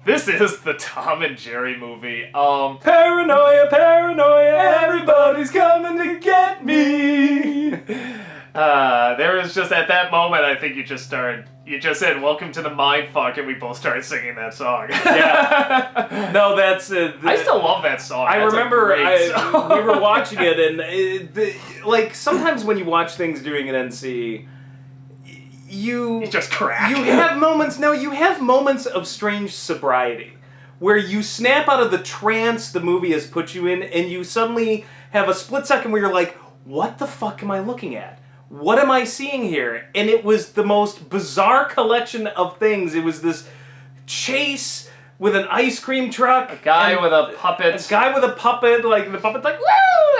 This is the Tom and Jerry movie. Paranoia, paranoia, everybody's coming to get me. There was just, at that moment, I think you just said, welcome to the mindfuck, and we both started singing that song. Yeah. No, that's... I still love that song. I That's remember song. we were watching it, and like, sometimes when you watch things during an NC... You just crack. You have moments of strange sobriety where you snap out of the trance the movie has put you in, and you suddenly have a split second where you're like, what the fuck am I looking at? What am I seeing here? And it was the most bizarre collection of things. It was this chase with an ice cream truck. A guy with a puppet. Like the puppet's like, woo!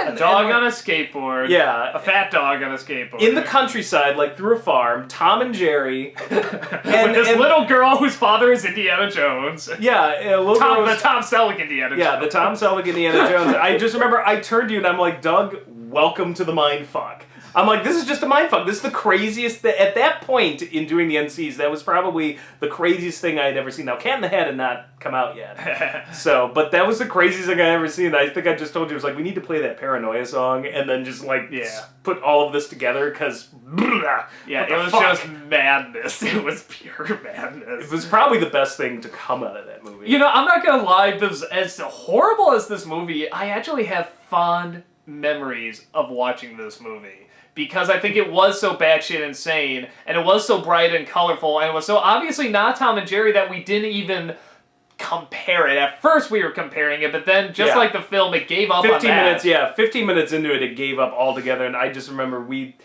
A dog on a skateboard. Yeah. A fat dog on a skateboard. In the countryside, like through a farm, Tom and Jerry. With this little girl whose father is Indiana Jones. Yeah, the Tom Selleck Indiana Jones. Yeah, the Tom Selleck Indiana Jones. I just remember I turned to you and I'm like, Doug, welcome to the mindfuck. I'm like, this is just a mindfuck. This is the craziest at that point in doing the NCs, that was probably the craziest thing I had ever seen. Now, Cat in the Hat had not come out yet. But that was the craziest thing I ever seen. I think I just told you, it was like, we need to play that Paranoia song and then just put all of this together, because it was just madness. It was pure madness. It was probably the best thing to come out of that movie. You know, I'm not gonna lie, as horrible as this movie, I actually have fond memories of watching this movie. Because I think it was so batshit insane, and it was so bright and colorful, and it was so obviously not Tom and Jerry that we didn't even compare it. At first we were comparing it, but then like the film, it gave up 15 on minutes, that. 15 minutes into it, it gave up altogether, and I just remember we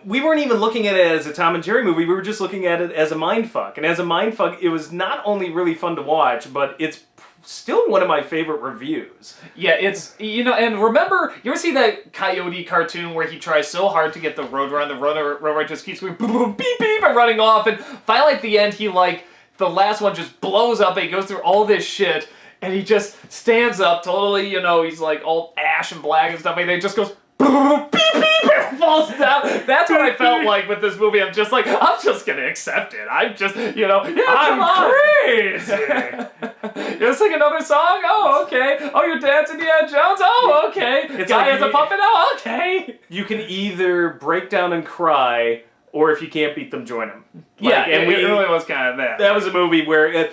weren't even looking at it as a Tom and Jerry movie, we were just looking at it as a mindfuck. And as a mindfuck, it was not only really fun to watch, but it's still one of my favorite reviews. Yeah, it's, and remember, you ever see that Coyote cartoon where he tries so hard to get the Roadrunner, and the Roadrunner just keeps going beep, beep, and running off, and finally at the end, the last one just blows up, and he goes through all this shit, and he just stands up totally, he's like all ash and black and stuff, and he just goes beep, beep, and falls down. That's what I felt like with this movie. I'm just like, I'm just gonna accept it. I'm just, I'm crazy. You gonna sing another song? Oh, okay. Oh, you're dancing Indiana Jones? Oh, okay. It's Guy like has a puppet? Oh, okay. You can either break down and cry, or if you can't beat them, join them. And it really was kind of that. That was a movie where...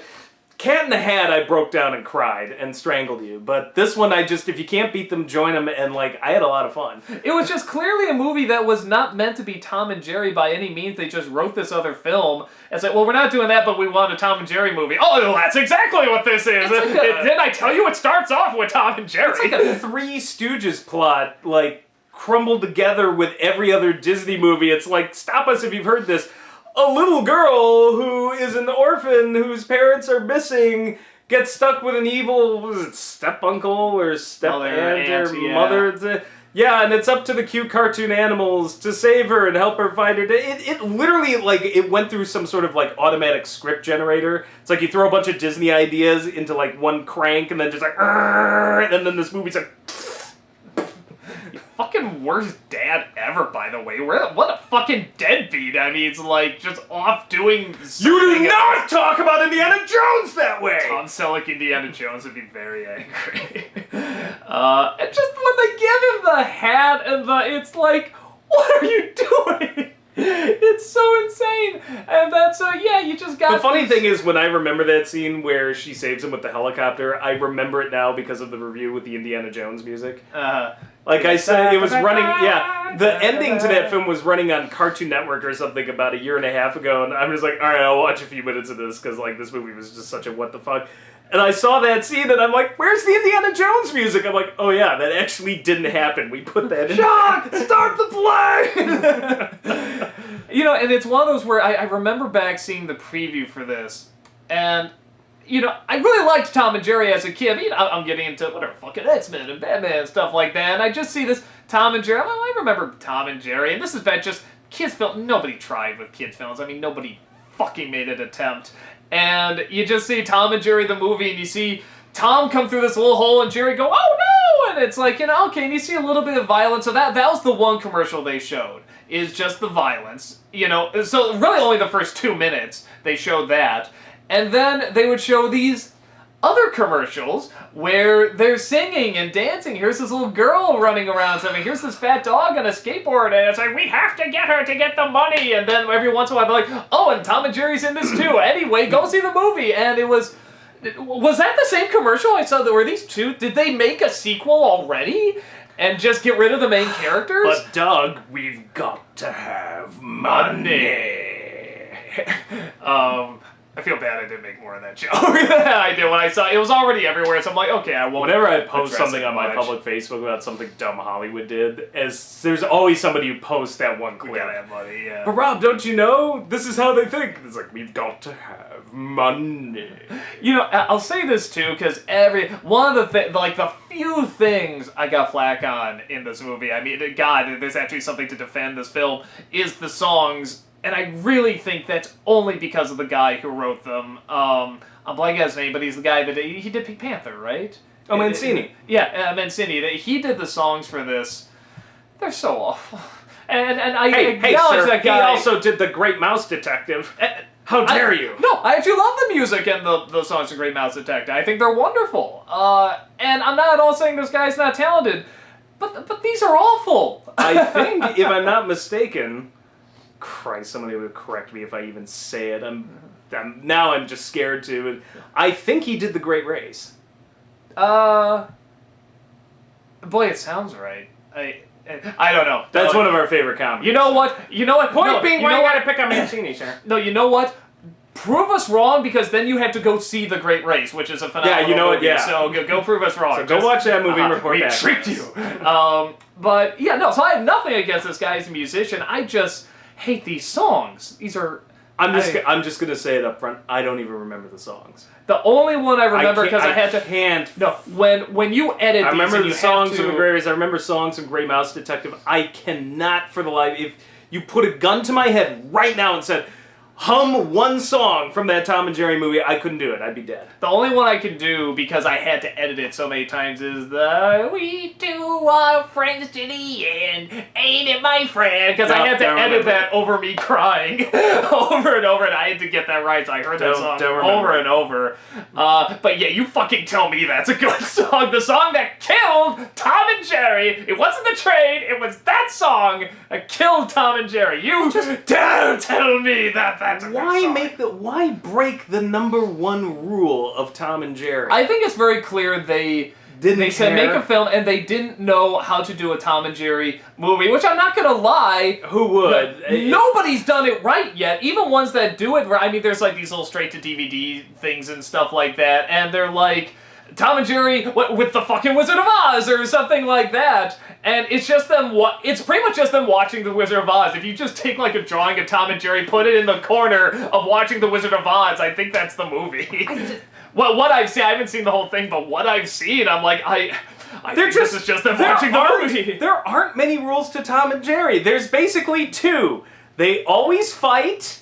Cat in the Hat, I broke down and cried and strangled you. But this one, if you can't beat them, join them, and, I had a lot of fun. It was just clearly a movie that was not meant to be Tom and Jerry by any means. They just wrote this other film. It's like, well, we're not doing that, but we want a Tom and Jerry movie. Oh, that's exactly what this is. Didn't I tell you it starts off with Tom and Jerry? It's like a Three Stooges plot, crumbled together with every other Disney movie. It's like, stop us if you've heard this. A little girl who is an orphan whose parents are missing gets stuck with an evil, step-uncle or step-aunt or mother. Yeah, and it's up to the cute cartoon animals to save her and help her find her. It literally, it went through some sort of, automatic script generator. It's like you throw a bunch of Disney ideas into, one crank and then just and then this movie's like... Fucking worst dad ever, by the way. What a fucking deadbeat. I mean, it's just off doing something. You do not talk about Indiana Jones that way! Tom Selleck Indiana Jones would be very angry. And just when they give him the hat and it's like, what are you doing? It's so insane. And that's, you just got... The funny thing is, when I remember that scene where she saves him with the helicopter, I remember it now because of the review with the Indiana Jones music. Like I said, it was running, the ending to that film was running on Cartoon Network or something about a year and a half ago, and I'm just like, alright, I'll watch a few minutes of this, because, this movie was just such a what the fuck. And I saw that scene, and I'm like, where's the Indiana Jones music? I'm like, oh yeah, that actually didn't happen. We put that in. John, start the play! And it's one of those where I remember back seeing the preview for this, and... I really liked Tom and Jerry as a kid. I'm getting into whatever, fucking X-Men and Batman and stuff like that, and I just see this Tom and Jerry. I remember Tom and Jerry, and this is about just kids' film. Nobody tried with kids' films. I mean, nobody fucking made an attempt. And you just see Tom and Jerry the movie, and you see Tom come through this little hole, and Jerry go, oh no! And it's like, okay, and you see a little bit of violence. So that was the one commercial they showed, is just the violence. So really only the first 2 minutes they showed that. And then they would show these other commercials where they're singing and dancing. Here's this little girl running around something. Here's this fat dog on a skateboard, and it's like, we have to get her to get the money. And then every once in a while, they're like, oh, and Tom and Jerry's in this too. Anyway, go see the movie. And it was that the same commercial I saw? That were these two? Did they make a sequel already and just get rid of the main characters? But Doug, we've got to have money. I feel bad I didn't make more of that joke than I did when I saw it. It was already everywhere, so I'm like, okay, I won't. Whenever I post address something it on my much. public Facebook about something dumb Hollywood did, as there's always somebody who posts that one We clip. gotta have money, yeah. But Rob, don't you know? This is how they think. It's like, we've got to have money. You know, I'll say this too, because one of the few things I got flack on in this movie, I mean, God, there's actually something to defend this film, is the songs. And I really think that's only because of the guy who wrote them. I'm blanking on his name, but he's the guy that he did Pink Panther, right? Oh, Mancini. Yeah, Mancini. He did the songs for this. They're so awful. And I Hey, acknowledge sir, that guy. he also did The Great Mouse Detective. How dare you? No, I actually love the music and the songs of Great Mouse Detective. I think they're wonderful. And I'm not at all saying this guy's not talented, but these are awful. I think, if I'm not mistaken... Christ, somebody would correct me if I even say it. Now I'm just scared to. I think he did The Great Race. Boy, it sounds right. I don't know. That's one of our favorite comedies. You know what? Point being, why you what? gotta pick on Mancini, sir? No, you know what? Prove us wrong, because then you have to go see The Great Race, which is a phenomenal you know what, movie. yeah. So go prove us wrong. So go watch that movie and report we back. tricked you. But yeah, no. So I have nothing against this guy as a musician. I just hate these songs. These are. I'm just gonna say it up front. I don't even remember the songs. The only one I remember because I had to. Can't. No, when you edit, I remember these and the you songs have from to, The Great Race. I remember songs from Great Mouse Detective. I cannot for the life. If you put a gun to my head right now and said, hum one song from that Tom and Jerry movie, I couldn't do it. I'd be dead. The only one I can do, because I had to edit it so many times, is the "We two are friends to the end, ain't it, my friend?" Because I had to edit that over me crying over and over, and I had to get that right, so I heard that song over and over. But yeah, you fucking tell me that's a good song. The song that killed Tom and Jerry. It wasn't the train, it was that song that killed Tom and Jerry. You just don't tell me that that's a good song. Why break the number one rule of Tom and Jerry? I think it's very clear they said make a film, and they didn't know how to do a Tom and Jerry movie, which I'm not gonna lie. Who would? Nobody's done it right yet. Even ones that do it right. I mean, there's like these little straight to DVD things and stuff like that, and they're like Tom and Jerry with the fucking Wizard of Oz or something like that. And it's just them. It's pretty much just them watching the Wizard of Oz. If you just take like a drawing of Tom and Jerry, put it in the corner of watching the Wizard of Oz, I think that's the movie. Well, what I've seen, I haven't seen the whole thing, but what I've seen, I'm like, I think this is just them watching the movie. There aren't many rules to Tom and Jerry. There's basically two. They always fight.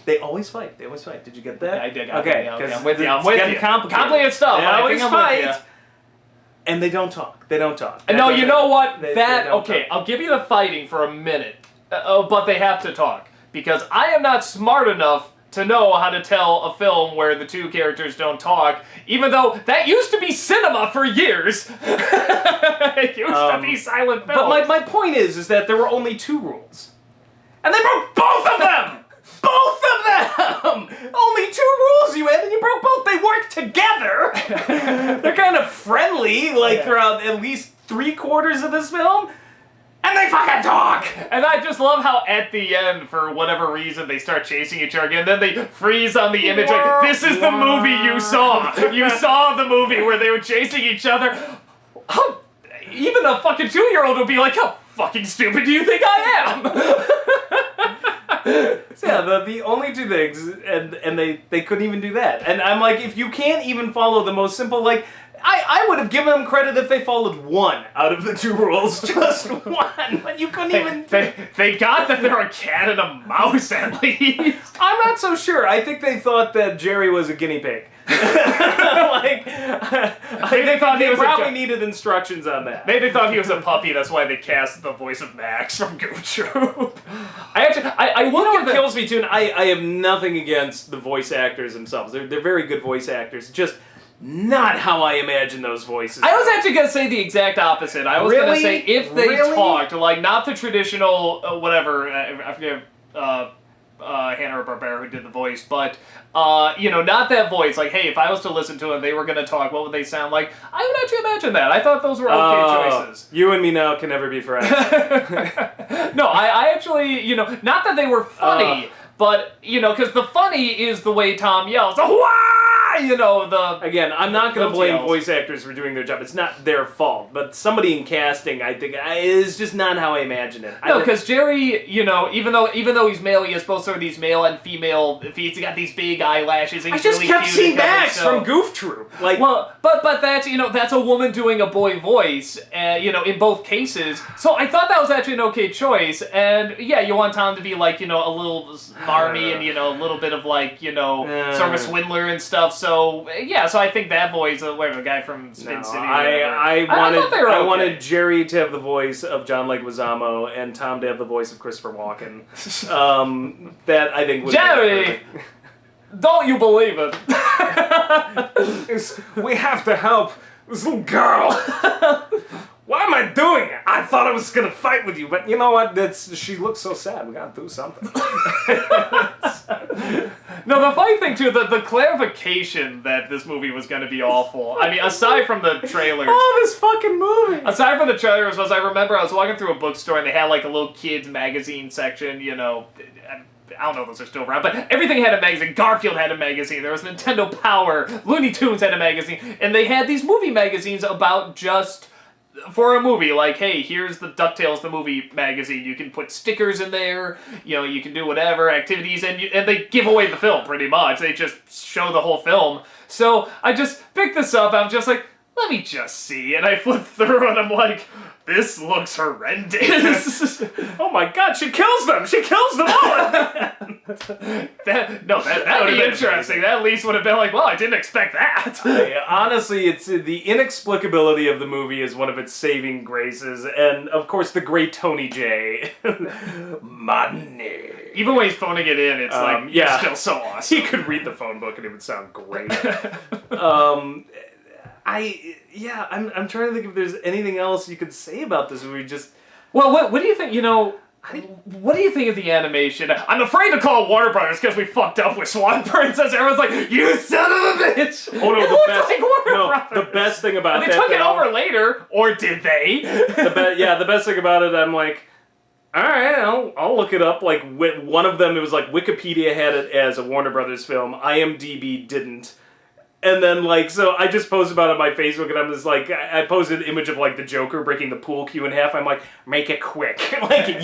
They always fight. Did you get that? I did. Okay, okay, I'm with you. I'm with getting you. complicated stuff. They always fight. And they don't talk. No, you know what? They don't okay, talk. I'll give you the fighting for a minute. But they have to talk. Because I am not smart enough to know how to tell a film where the two characters don't talk, even though that used to be cinema for years. It used to be silent film. But my point is that there were only two rules. And they broke both of them! Both of them! Only two rules you had, and you broke both. They work together. They're kind of friendly, throughout at least 3/4 of this film. And they fucking talk! And I just love how at the end, for whatever reason, they start chasing each other again. Then they freeze on the image like, this is the movie you saw. You saw the movie where they were chasing each other. Even a fucking 2-year-old would be like, how fucking stupid do you think I am? So yeah, the only two things, and they couldn't even do that. And I'm like, if you can't even follow the most simple, I would have given them credit if they followed one out of the two rules. Just one. But you couldn't even... They got that they're a cat and a mouse, at least. I'm not so sure. I think they thought that Jerry was a guinea pig. They they thought he was probably needed instructions on that. They thought he was a puppy. That's why they cast the voice of Max from Goof Troop. I look at what kills me too. And I have nothing against the voice actors themselves. They're very good voice actors. Just not how I imagine those voices. I was actually going to say the exact opposite. I was going to say if they talked, like not the traditional whatever. I forget. Hanna-Barbera who did the voice, but not that voice. Like, hey, if I was to listen to them, they were going to talk. What would they sound like? I would actually imagine that. I thought those were okay choices. You and me now can never be friends. No, I actually, not that they were funny, but because the funny is the way Tom yells. Again, I'm not going to blame voice actors for doing their job. It's not their fault. But somebody in casting, I think, is just not how I imagine it. No, because Jerry, even though he's male, he has both sort of these male and female feet. He's got these big eyelashes. And I just kept seeing Max from Goof Troop. Well, but that's that's a woman doing a boy voice, in both cases. So I thought that was actually an okay choice. And yeah, you want Tom to be like a little marmy and a little bit of sort of a swindler and stuff. So yeah, so I think that voice, the guy from Spin City. I wanted Jerry to have the voice of John Leguizamo and Tom to have the voice of Christopher Walken. That I think would Jerry, don't you believe it? We have to help this little girl. Why am I doing it? I thought I was gonna fight with you, but you know what? She looks so sad. We gotta do something. No, the funny thing too, the clarification that this movie was going to be awful. I mean, aside from the trailers. Oh, this fucking movie! Aside from the trailers, I remember I was walking through a bookstore and they had like a little kids magazine section. I don't know if those are still around, but everything had a magazine. Garfield had a magazine. There was Nintendo Power. Looney Tunes had a magazine, and they had these movie magazines about just. For a movie, like, hey, here's the DuckTales the movie magazine. You can put stickers in there. You can do whatever activities, and they give away the film pretty much. They just show the whole film. So I just picked this up. I'm just like, let me just see, and I flipped through, and I'm like, this looks horrendous. Oh my God, she kills them! She kills them all! That'd be interesting. That at least would have been like, well, I didn't expect that. Honestly, it's the inexplicability of the movie is one of its saving graces, and of course the great Tony J. Money. Even when he's phoning it in, it's it's still so awesome. He could read the phone book and it would sound great. I'm trying to think if there's anything else you could say about this movie. Well, what do you think? What do you think of the animation? I'm afraid to call Warner Brothers because we fucked up with Swan Princess. Everyone's like, "You son of a bitch!" Oh no, the best thing about that. They took it over later, or did they? The best thing about it, I'm like, all right, I'll look it up. Like one of them, it was like Wikipedia had it as a Warner Brothers film. IMDb didn't. And then, so I just posted about it on my Facebook, and I'm just like, I posted an image of, the Joker breaking the pool cue in half. I'm like, make it quick.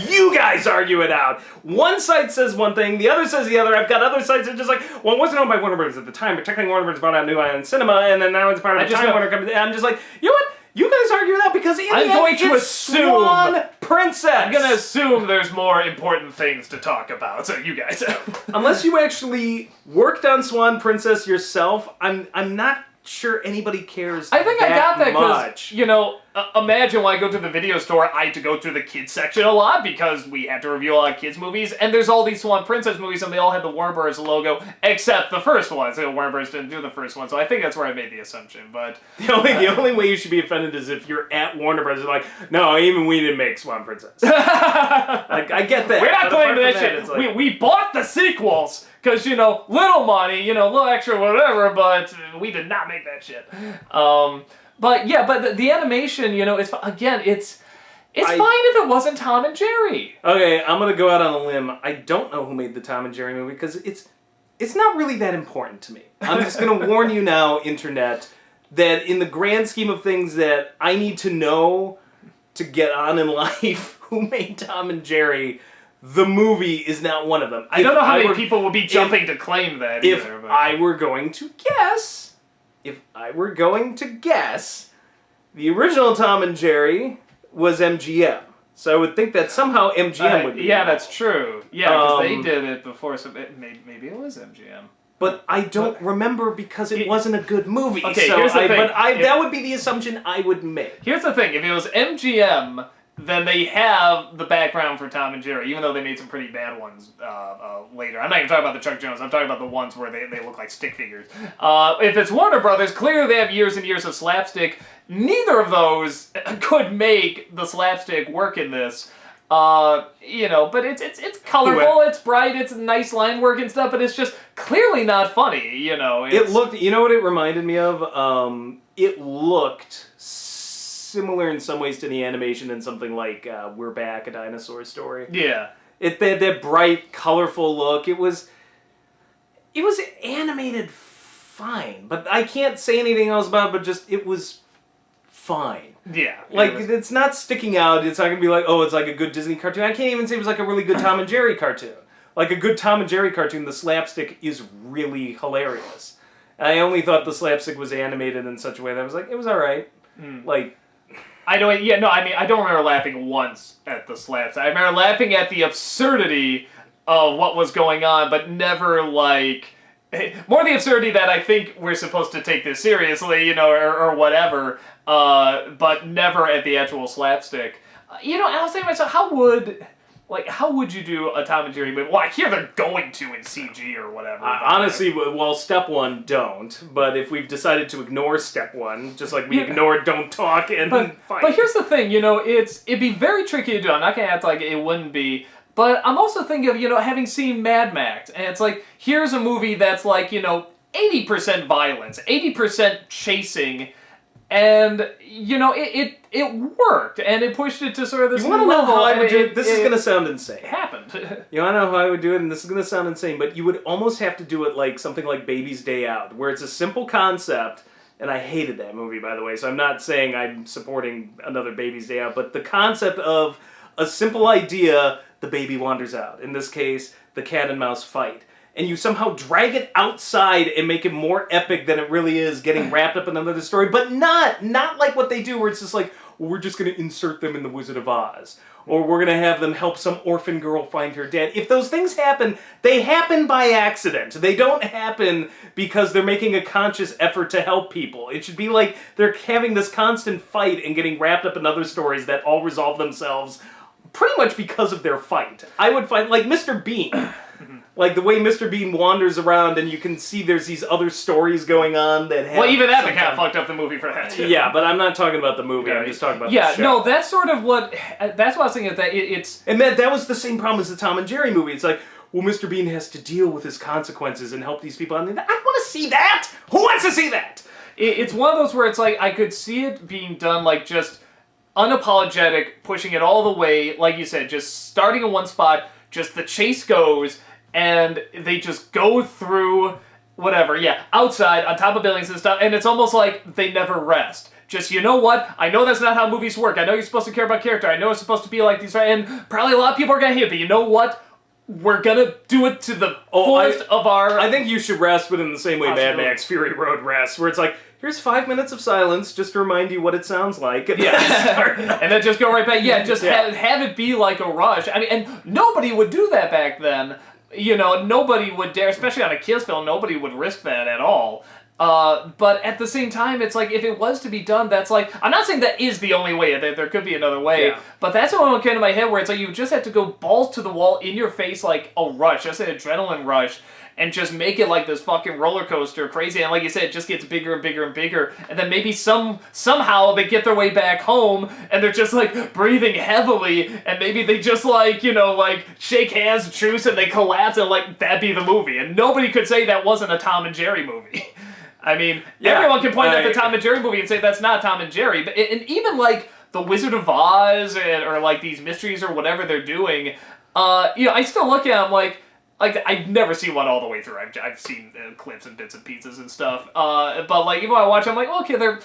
You guys argue it out. One side says one thing, the other says the other. I've got other sides that are just like, well, it wasn't owned by Warner Brothers at the time, but technically Warner Brothers bought out New Line Cinema, and then now it's part of the Time Warner Company. And I'm just like, you know what? You guys argue it out because I'm going to assume Swan Princess. I'm going to assume there's more important things to talk about. So you guys, unless you actually worked on Swan Princess yourself, I'm not sure anybody cares. I think I got that because imagine when I go to the video store, I had to go through the kids section a lot because we had to review a lot of kids movies, and there's all these Swan Princess movies, and they all had the Warner Bros. Logo except the first one. So Warner Bros. Didn't do the first one, so I think that's where I made the assumption. But the only way you should be offended is if you're at Warner Bros. Like, no, even we didn't make Swan Princess. I get that. We're not claiming that shit. We bought the sequels. Because, little money, little extra whatever, but we did not make that shit. But the animation, it's fine if it wasn't Tom and Jerry. Okay, I'm going to go out on a limb. I don't know who made the Tom and Jerry movie because it's not really that important to me. I'm just going to warn you now, Internet, that in the grand scheme of things that I need to know to get on in life, who made Tom and Jerry... The movie is not one of them. I don't know how many people will be jumping to claim that either. If I were going to guess, the original Tom and Jerry was MGM. So I would think that somehow MGM would be. Yeah, that's true. Yeah, because they did it before, so maybe it was MGM. but I don't remember because it wasn't a good movie. Okay, so here's the thing. That would be the assumption I would make. Here's the thing. If it was MGM, then they have the background for Tom and Jerry, even though they made some pretty bad ones later. I'm not even talking about the Chuck Jones. I'm talking about the ones where they look like stick figures. If it's Warner Brothers, clearly they have years and years of slapstick. Neither of those could make the slapstick work in this. But it's colorful, it's bright, it's nice line work and stuff, but it's just clearly not funny, It looked, you know what it reminded me of? It looked similar in some ways to the animation in something like We're Back, A Dinosaur Story. Yeah. That bright, colorful look. It was animated fine, but I can't say anything else about it, but just, it was fine. Yeah. It's not sticking out. It's not going to be like, oh, it's like a good Disney cartoon. I can't even say it was like a really good Tom and Jerry cartoon. Like a good Tom and Jerry cartoon, the slapstick is really hilarious. I only thought the slapstick was animated in such a way that I was like, it was alright. I don't remember laughing once at the slapstick. I remember laughing at the absurdity of what was going on, but never more the absurdity that I think we're supposed to take this seriously, or whatever, but never at the actual slapstick. And I was thinking to myself, how would you do a Tom and Jerry movie? Well, I hear they're going to in CG or whatever. Honestly, well, step one, don't. But if we've decided to ignore step one, just like we ignored don't talk and fine. But here's the thing, it'd be very tricky to do. I'm not going to act like it wouldn't be. But I'm also thinking of, having seen Mad Max, and it's like, here's a movie that's like, 80% violence, 80% chasing, and, it worked, and it pushed it to sort of this level. You want to know how I would do it? This is going to sound insane. It happened. You want to know how I would do it? And this is going to sound insane, but you would almost have to do it like something like Baby's Day Out, where it's a simple concept, and I hated that movie, by the way, so I'm not saying I'm supporting another Baby's Day Out, but the concept of a simple idea, the baby wanders out. In this case, the cat and mouse fight. And you somehow drag it outside and make it more epic than it really is, getting wrapped up in another story, but not like what they do, where it's just like, well, we're just going to insert them in The Wizard of Oz. Or we're going to have them help some orphan girl find her dad. If those things happen, they happen by accident. They don't happen because they're making a conscious effort to help people. It should be like they're having this constant fight and getting wrapped up in other stories that all resolve themselves pretty much because of their fight. I would find, like Mr. Bean. Like the way Mr. Bean wanders around and you can see there's these other stories going on that have... Well, even that, they kind of fucked up the movie for that, too. Yeah, but I'm not talking about the movie, I'm just talking about the show. No, that's sort of what... That's what I was thinking, that it's... And that was the same problem as the Tom and Jerry movie. It's like, well, Mr. Bean has to deal with his consequences and help these people. I mean, I want to see that! Who wants to see that? It's one of those where it's like, I could see it being done like just unapologetic, pushing it all the way, like you said, just starting in one spot, just the chase goes... And they just go through whatever, outside, on top of buildings and stuff, and it's almost like they never rest. Just, you know what? I know that's not how movies work. I know you're supposed to care about character. I know it's supposed to be like these, and probably a lot of people are going to hate it, but you know what? We're going to do it to the fullest of our... I think you should rest, but in the same way Mad Max Fury Road rests, where it's like, here's 5 minutes of silence just to remind you what it sounds like. And and then just go right back. Have it be like a rush. I mean, and nobody would do that back then. Nobody would dare, especially on a kids film, nobody would risk that at all. But at the same time, it's like, if it was to be done, that's like, I'm not saying that is the only way, there could be another way, but that's the one that came to my head, where it's like, you just have to go balls to the wall, in your face, like a rush, just an adrenaline rush, and just make it like this fucking roller coaster, crazy, and like you said, it just gets bigger and bigger and bigger, and then maybe somehow they get their way back home, and they're just like breathing heavily, and maybe they just like, shake hands, truce, and they collapse, and like, that'd be the movie, and nobody could say that wasn't a Tom and Jerry movie. I mean, everyone can point at the Tom and Jerry movie and say that's not Tom and Jerry, but and even like the Wizard of Oz, or like these mysteries or whatever they're doing, I still look at them like I've never seen one all the way through. I've seen clips and bits and pieces and stuff. But like even when I watch, I'm like, okay, they're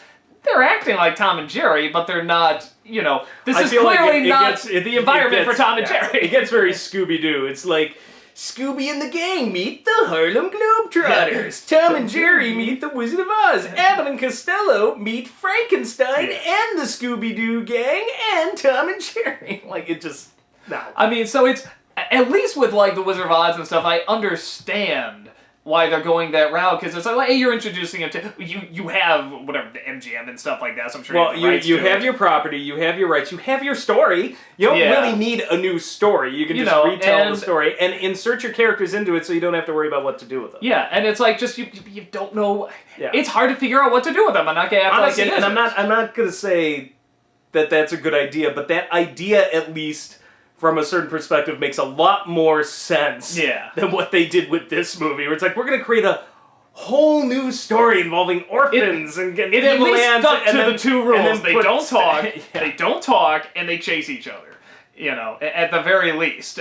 acting like Tom and Jerry, but they're not. This is clearly not the environment for Tom and Jerry. It gets very Scooby-Doo. It's like Scooby and the gang meet the Harlem Globetrotters. Tom and Jerry meet the Wizard of Oz. Abbott and Costello meet Frankenstein and the Scooby-Doo gang and Tom and Jerry. Like it just no. I mean, so it's. At least with, like, the Wizard of Oz and stuff, I understand why they're going that route, because it's like, hey, you're introducing him to you have whatever the MGM and stuff like that. So I'm sure. Well, you have your property, you have your rights, you have your story. You don't really need a new story. You can just retell the story and insert your characters into it, so you don't have to worry about what to do with them. Yeah, and it's like just you don't know. Yeah. It's hard to figure out what to do with them. I'm not gonna act honestly, like it and I'm not gonna say that that's a good idea, but that idea at least, from a certain perspective, makes a lot more sense than what they did with this movie, where it's like, we're going to create a whole new story involving orphans and it at least stuck to the two rules. They don't talk, yeah. they don't talk, and they chase each other, at the very least.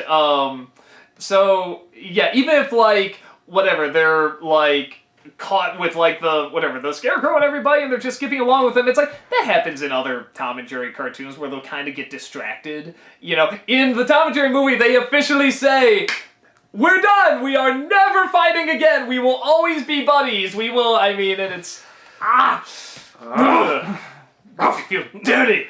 So, yeah, even if, like, whatever, they're, like, caught with, like, the Scarecrow and everybody, and they're just skipping along with them. It's like, that happens in other Tom and Jerry cartoons where they'll kind of get distracted. In the Tom and Jerry movie, they officially say, we're done! We are never fighting again! We will always be buddies! We will, and it's... I feel dirty!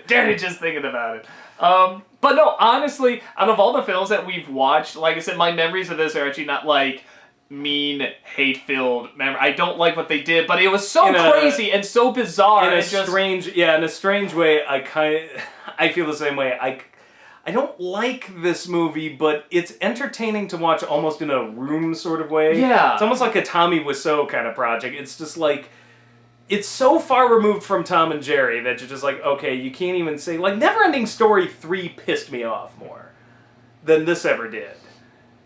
Dirty just thinking about it. But no, honestly, out of all the films that we've watched, like I said, my memories of this are actually not, like, mean, hate-filled memory. I don't like what they did, but it was so crazy and so bizarre. In a strange way, I feel the same way. I don't like this movie, but it's entertaining to watch almost in a room sort of way. Yeah. It's almost like a Tommy Wiseau kind of project. It's just like, it's so far removed from Tom and Jerry that you're just like, okay, you can't even say, like, Neverending Story 3 pissed me off more than this ever did.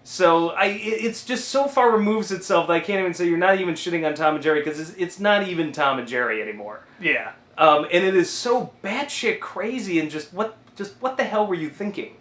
So it's just so far removes itself that I can't even say you're not even shitting on Tom and Jerry, because it's not even Tom and Jerry anymore. Yeah. And it is so batshit crazy, and just what the hell were you thinking?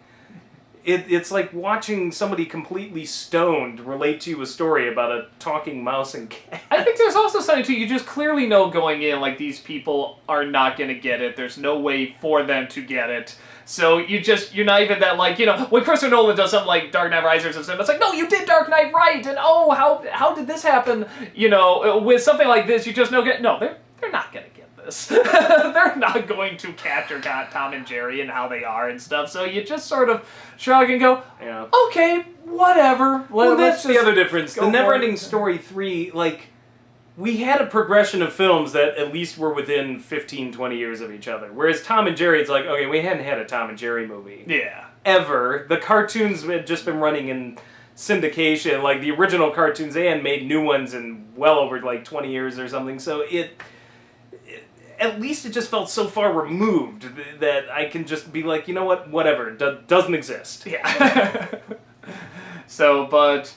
It's like watching somebody completely stoned relate to you a story about a talking mouse and cat. I think there's also something too, you just clearly know going in, like, these people are not going to get it. There's no way for them to get it. So you're not even that, like, when Christopher Nolan does something like Dark Knight Rises or something, it's like, no, you did Dark Knight right, and how did this happen? With something like this, you just know, no, they're not going to get this. They're not going to capture Tom and Jerry and how they are and stuff, so you just sort of shrug and go, okay, whatever. Well, that's the other difference. The Neverending Story 3, like, we had a progression of films that at least were within 15, 20 years of each other. Whereas Tom and Jerry, it's like, okay, we hadn't had a Tom and Jerry movie. Yeah. Ever. The cartoons had just been running in syndication, like the original cartoons, they hadn't made new ones in well over, like, 20 years or something. So at least it just felt so far removed that I can just be like, you know what, whatever, doesn't exist. Yeah. So, but,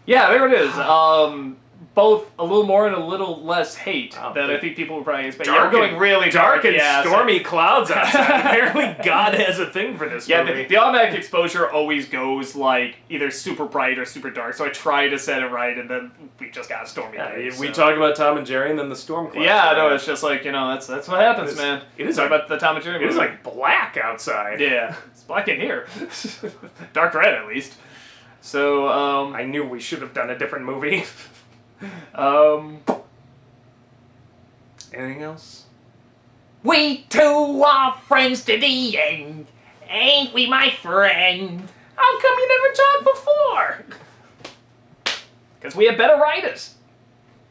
yeah, there it is. Both a little more and a little less hate than I think people would probably expect. Dark, going really dark and stormy clouds outside. Apparently God has a thing for this movie. The automatic exposure always goes, like, either super bright or super dark, so I try to set it right, and then we just got a stormy day. We talk about Tom and Jerry, and then the storm clouds. Yeah, no, it's just like, that's what happens, man. It is talk about the Tom and Jerry movie. It is like black outside. Yeah, it's black in here. Dark red, at least. So, I knew we should have done a different movie. Anything else? We two are friends to the end, ain't we, my friend? How come you never talked before? Because we have better writers.